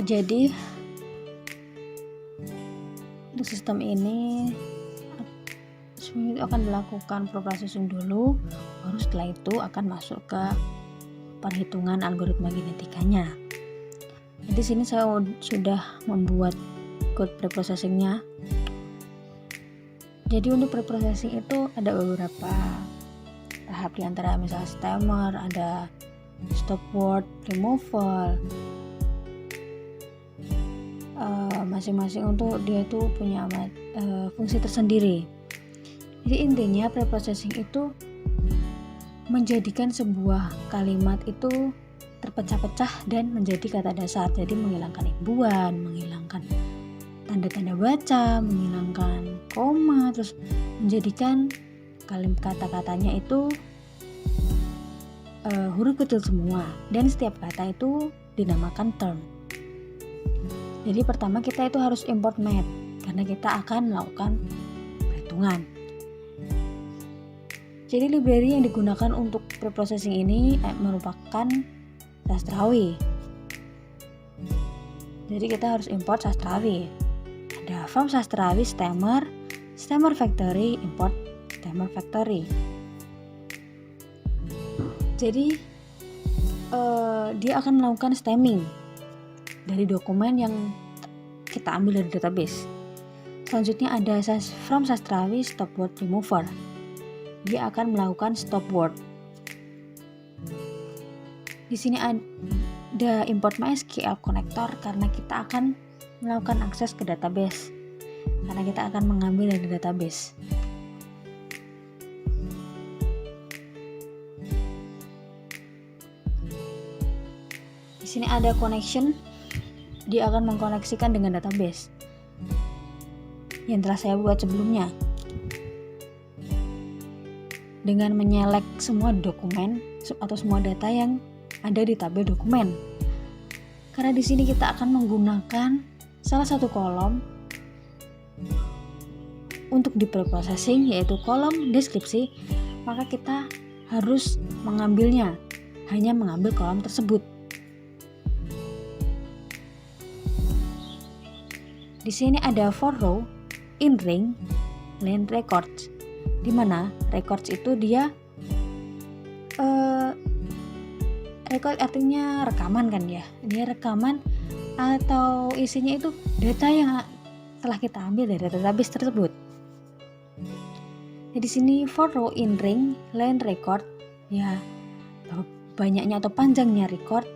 Jadi untuk sistem ini itu akan dilakukan preprocessing dulu, baru setelah itu akan masuk ke perhitungan algoritma genetikanya. Jadi sini saya sudah membuat code preprocessingnya. Jadi untuk preprocessing itu ada beberapa tahap, di antara misalnya stemmer, ada stop word removal. Masing-masing untuk dia itu punya fungsi tersendiri. Jadi intinya preprocessing itu menjadikan sebuah kalimat itu terpecah-pecah dan menjadi kata dasar. Jadi menghilangkan imbuhan, menghilangkan tanda-tanda baca, menghilangkan koma, terus menjadikan kata-katanya itu huruf kecil semua, dan setiap kata itu dinamakan term. Jadi pertama kita itu harus import math karena kita akan melakukan perhitungan. Jadi library yang digunakan untuk preprocessing ini merupakan sastrawi. Jadi kita harus import sastrawi. Ada from sastrawi stemmer, stemmer factory, import stemmer factory. Jadi dia akan melakukan stemming dari dokumen yang kita ambil dari database. Selanjutnya ada from sastrawi stop word remover. Dia akan melakukan stop word. Di sini ada import MySQL connector karena kita akan melakukan akses ke database. Karena kita akan mengambil dari database. Di sini ada connection. Dia akan mengkoneksikan dengan database yang telah saya buat sebelumnya dengan menyelek semua dokumen atau semua data yang ada di tabel dokumen. Karena di sini kita akan menggunakan salah satu kolom untuk di preprocessing, yaitu kolom deskripsi, maka kita harus mengambilnya, hanya mengambil kolom tersebut. Di sini ada for row, in ring, line records, di mana records itu dia record artinya rekaman kan ya, dia rekaman atau isinya itu data yang telah kita ambil dari database tersebut. Jadi di sini for row in ring, line record, ya banyaknya atau panjangnya record,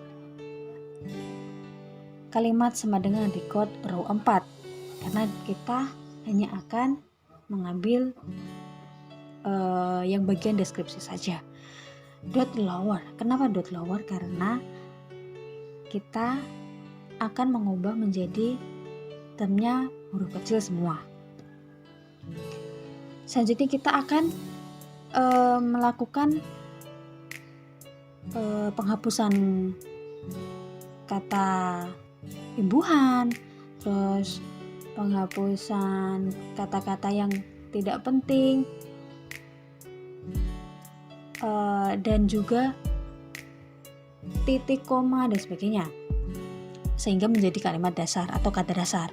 kalimat sama dengan record row 4. Karena kita hanya akan mengambil yang bagian deskripsi saja. Dot lower. Kenapa dot lower? Karena kita akan mengubah menjadi termnya huruf kecil semua. Selanjutnya kita akan melakukan penghapusan kata imbuhan, terus penghapusan kata-kata yang tidak penting, dan juga titik, koma, dan sebagainya, sehingga menjadi kalimat dasar atau kata dasar.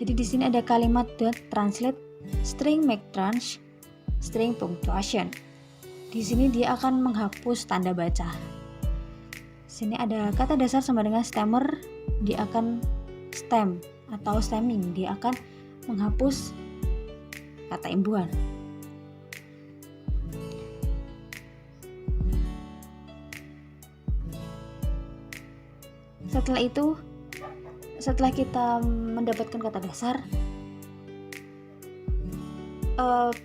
Jadi di sini ada kalimat dot translate, string make trans, string punctuation. Di sini dia akan menghapus tanda baca. Sini ada kata dasar sama dengan stemmer, dia akan stem atau stemming, dia akan menghapus kata imbuhan. Setelah itu, setelah kita mendapatkan kata dasar,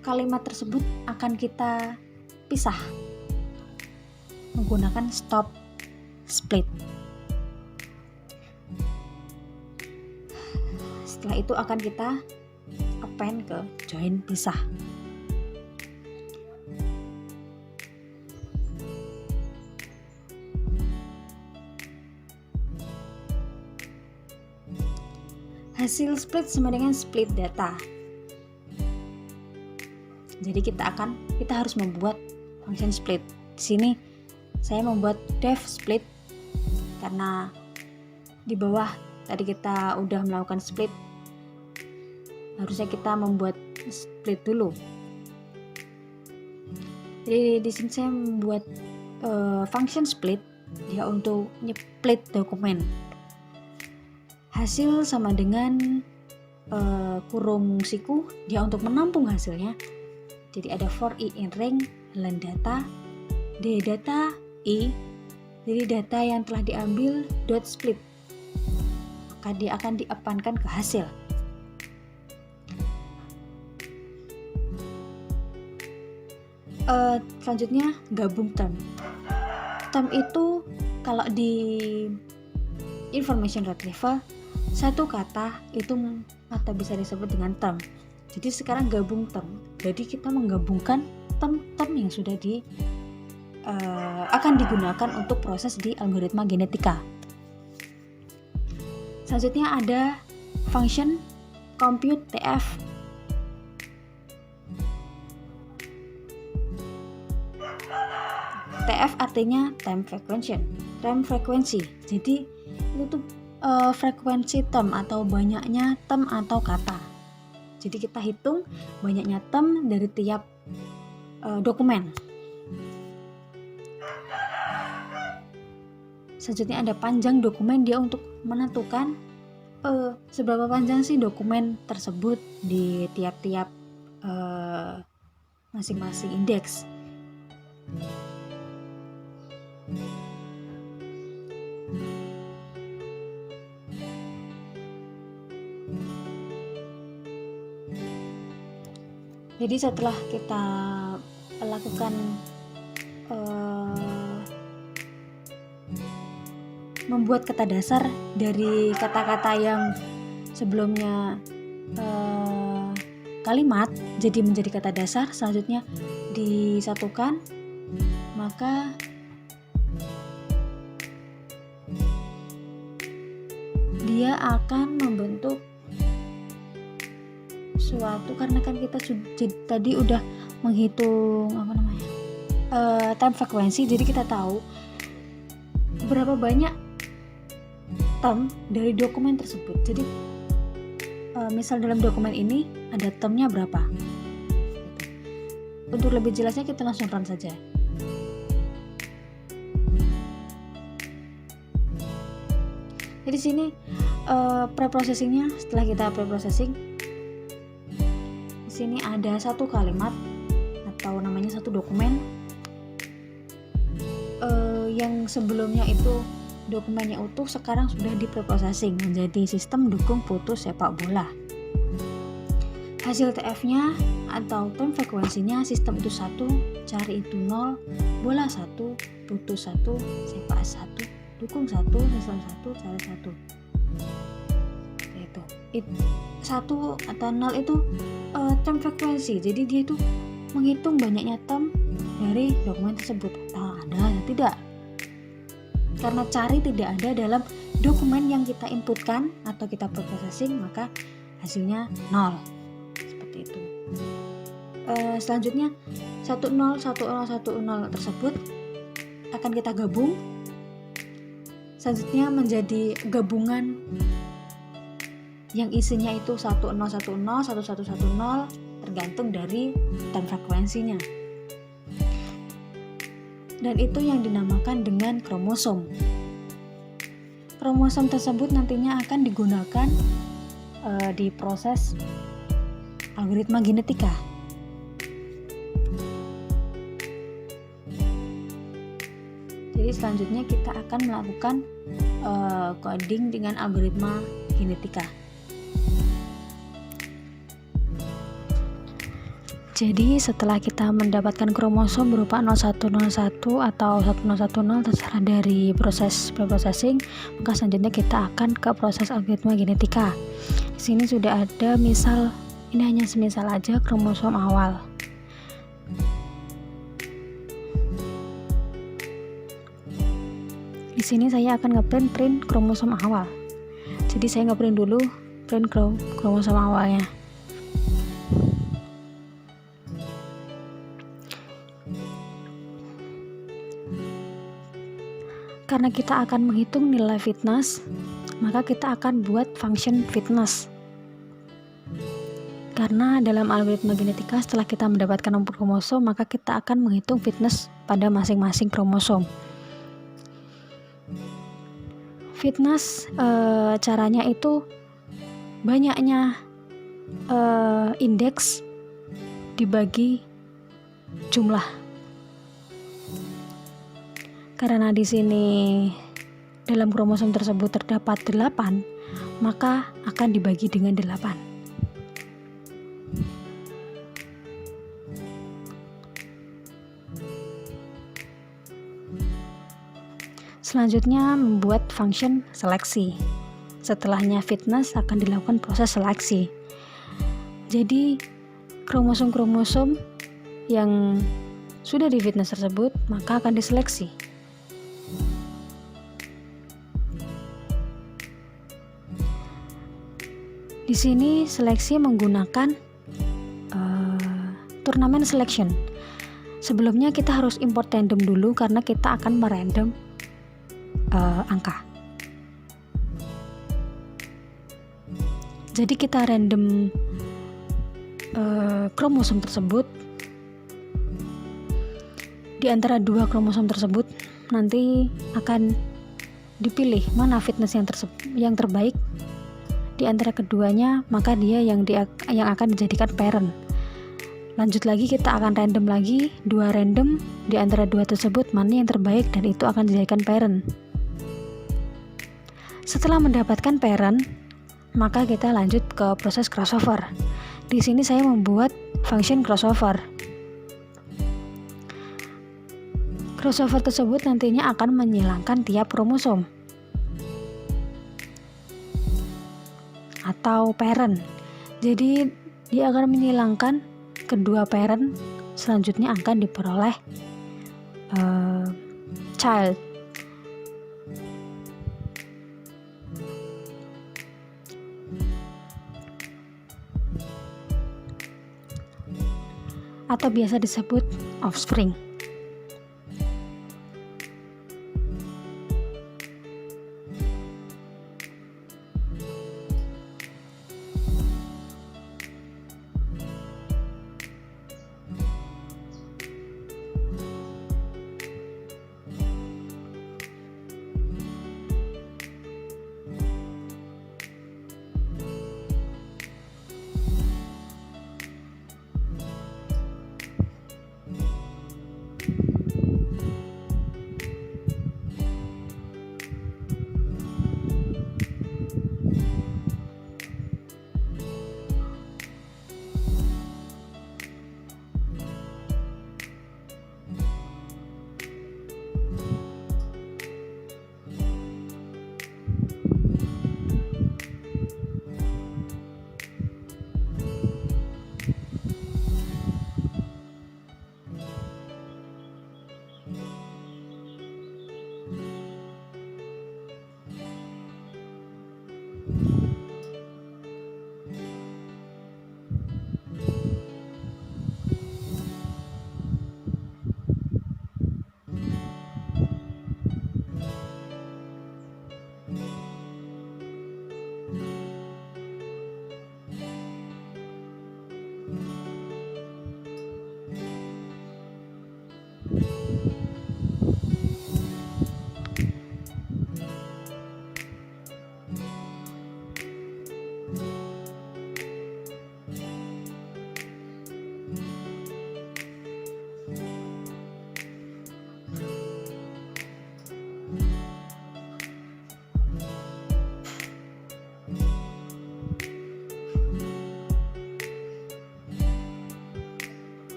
kalimat tersebut akan kita pisah menggunakan stop split. Setelah itu akan kita append ke join pisah. Hasil split sama dengan split data. Jadi kita harus membuat function split. Di sini saya membuat def split karena di bawah tadi kita udah melakukan split. Harusnya kita membuat split dulu. Jadi di sini saya membuat function split dia untuk nyeplit dokumen. Hasil sama dengan kurung siku dia untuk menampung hasilnya. Jadi ada for i in ring len data d data i. Jadi data yang telah diambil dot split, maka dia akan diapankan ke hasil. Selanjutnya gabung term. Term itu kalau di information retrieval satu kata itu atau bisa disebut dengan term. Jadi sekarang gabung term. Jadi kita menggabungkan term-term yang sudah akan digunakan untuk proses di algoritma genetika. Selanjutnya ada function compute tf. TF artinya time frequency. Jadi itu tuh frekuensi term atau banyaknya term atau kata. Jadi kita hitung banyaknya term dari tiap dokumen. Selanjutnya ada panjang dokumen, dia untuk menentukan seberapa panjang sih dokumen tersebut di tiap-tiap masing-masing indeks. Jadi setelah kita lakukan membuat kata dasar dari kata-kata yang sebelumnya kalimat jadi menjadi kata dasar, selanjutnya disatukan, maka dia akan membentuk suatu, karena kan kita tadi udah menghitung time frekuensi, jadi kita tahu berapa banyak term dari dokumen tersebut. Jadi misal dalam dokumen ini ada termnya berapa. Untuk lebih jelasnya kita langsung run saja. Jadi sini preprocessingnya, setelah kita preprocessing, di sini ada satu kalimat atau namanya satu dokumen yang sebelumnya itu dokumennya utuh, sekarang sudah di preprocessing menjadi sistem dukung putus sepak bola. Hasil TF-nya atau time frekuensinya sistem itu 1, cari itu 0, bola 1, putus 1, sepak 1, dukung 1, sistem 1, cari 1. Itu 1 atau 0 itu time frekuensi. Jadi dia itu menghitung banyaknya term dari dokumen tersebut. Ada atau tidak? Karena cari tidak ada dalam dokumen yang kita inputkan atau kita preprocessing, maka hasilnya 0. Seperti itu. Selanjutnya 10, 10, 10 tersebut akan kita gabung. Selanjutnya menjadi gabungan yang isinya itu 1010, 1110 tergantung dari time frekuensinya. Dan itu yang dinamakan dengan kromosom. Kromosom tersebut nantinya akan digunakan di proses algoritma genetika. Jadi selanjutnya kita akan melakukan coding dengan algoritma genetika. Jadi setelah kita mendapatkan kromosom berupa 0101 atau 1010 terserah dari proses preprocessing, maka selanjutnya kita akan ke proses algoritma genetika. Di sini sudah ada misal, ini hanya semisal aja kromosom awal. Di sini saya akan ngeprint kromosom awal. Jadi saya ngeprint dulu print kromosom awalnya. Karena kita akan menghitung nilai fitness, maka kita akan buat function fitness. Karena dalam algoritma genetika, setelah kita mendapatkan nomor kromosom, maka kita akan menghitung fitness pada masing-masing kromosom. Fitness caranya itu banyaknya indeks dibagi jumlah. Karena di sini dalam kromosom tersebut terdapat 8, maka akan dibagi dengan 8. Selanjutnya membuat function seleksi. Setelahnya fitness akan dilakukan proses seleksi. Jadi kromosom-kromosom yang sudah di fitness tersebut maka akan diseleksi. Di sini seleksi menggunakan turnamen selection. Sebelumnya kita harus import random dulu karena kita akan merandom angka. Jadi kita random kromosom tersebut. Di antara 2 kromosom tersebut nanti akan dipilih mana fitness yang terbaik di antara keduanya, maka dia yang akan dijadikan parent. Lanjut lagi kita akan random lagi 2 random di antara 2 tersebut mana yang terbaik dan itu akan dijadikan parent. Setelah mendapatkan parent, maka kita lanjut ke proses crossover. Di sini saya membuat function crossover. Crossover tersebut nantinya akan menghilangkan tiap kromosom atau parent. Jadi dia akan menghilangkan kedua parent, selanjutnya akan diperoleh child. Atau biasa disebut offspring.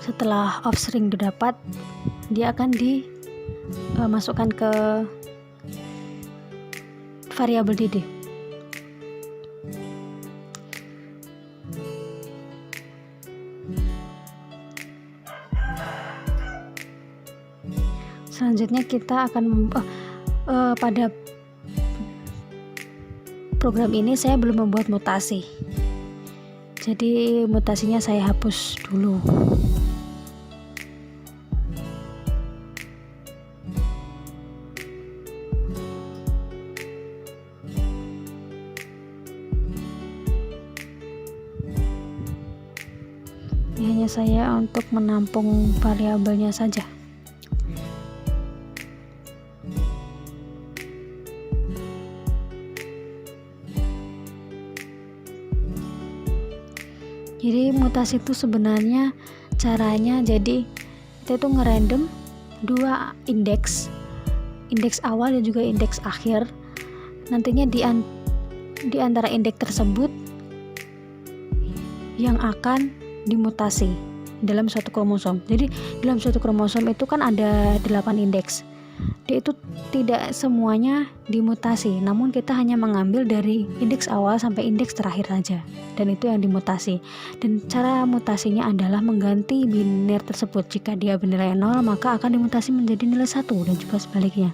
Setelah offspring didapat, dia akan dimasukkan ke variabel DD. Selanjutnya kita akan pada program ini saya belum membuat mutasi, jadi mutasinya saya hapus dulu. Ini hanya saya untuk menampung variabelnya saja. Jadi mutasi itu sebenarnya caranya, jadi kita itu ngerandom dua indeks awal dan juga indeks akhir. Nantinya di antara indeks tersebut yang akan dimutasi dalam suatu kromosom. Jadi dalam suatu kromosom itu kan ada 8 indeks. Dia itu tidak semuanya dimutasi, namun kita hanya mengambil dari indeks awal sampai indeks terakhir saja, dan itu yang dimutasi. Dan cara mutasinya adalah mengganti biner tersebut. Jika dia bernilai 0, maka akan dimutasi menjadi nilai 1 dan juga sebaliknya.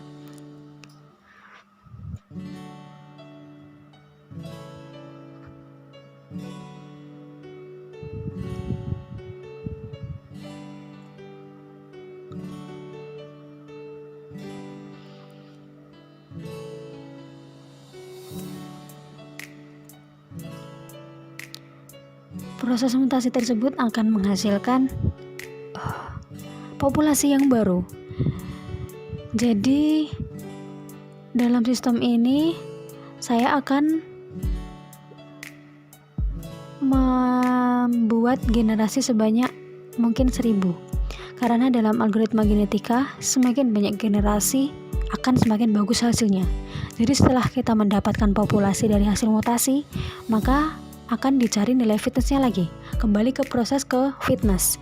Proses mutasi tersebut akan menghasilkan populasi yang baru. Jadi dalam sistem ini saya akan membuat generasi sebanyak mungkin 1000. Karena dalam algoritma genetika, semakin banyak generasi akan semakin bagus hasilnya. Jadi setelah kita mendapatkan populasi dari hasil mutasi, maka akan dicari nilai fitnessnya lagi. Kembali ke proses ke fitness,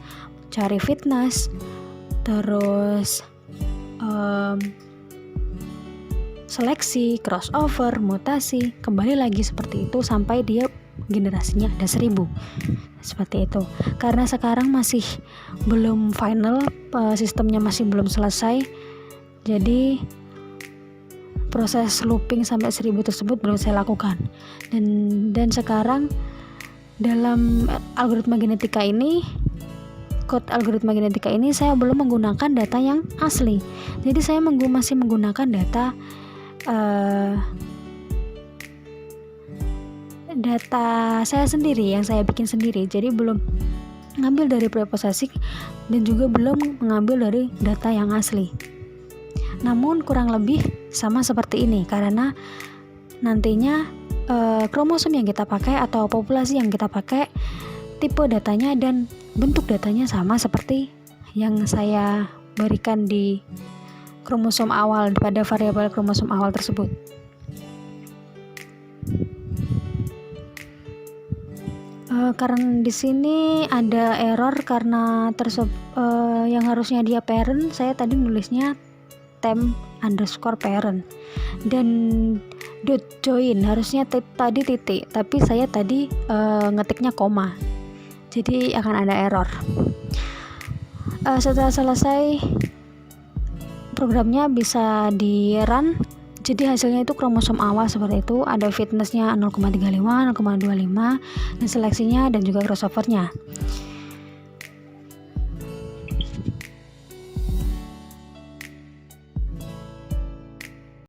cari fitness, terus seleksi, crossover, mutasi, kembali lagi seperti itu sampai dia generasinya ada 1000. Seperti itu. Karena sekarang masih belum final, sistemnya masih belum selesai, jadi proses looping sampai 1000 tersebut belum saya lakukan. Dan sekarang dalam algoritma genetika ini, kode algoritma genetika ini saya belum menggunakan data yang asli. Jadi saya masih menggunakan data saya sendiri, yang saya bikin sendiri. Jadi belum mengambil dari preprocessing dan juga belum mengambil dari data yang asli. Namun kurang lebih sama seperti ini, karena nantinya kromosom yang kita pakai atau populasi yang kita pakai, tipe datanya dan bentuk datanya sama seperti yang saya berikan di kromosom awal, pada variabel kromosom awal tersebut. Karena di sini ada error karena yang harusnya dia parent, saya tadi nulisnya temp_parent dan .join, harusnya tadi titik, tapi saya tadi ngetiknya koma, jadi akan ada error. Setelah selesai, programnya bisa di run. Jadi hasilnya itu kromosom awal seperti itu, ada fitnessnya 0,35, 0,25, dan seleksinya dan juga crossovernya.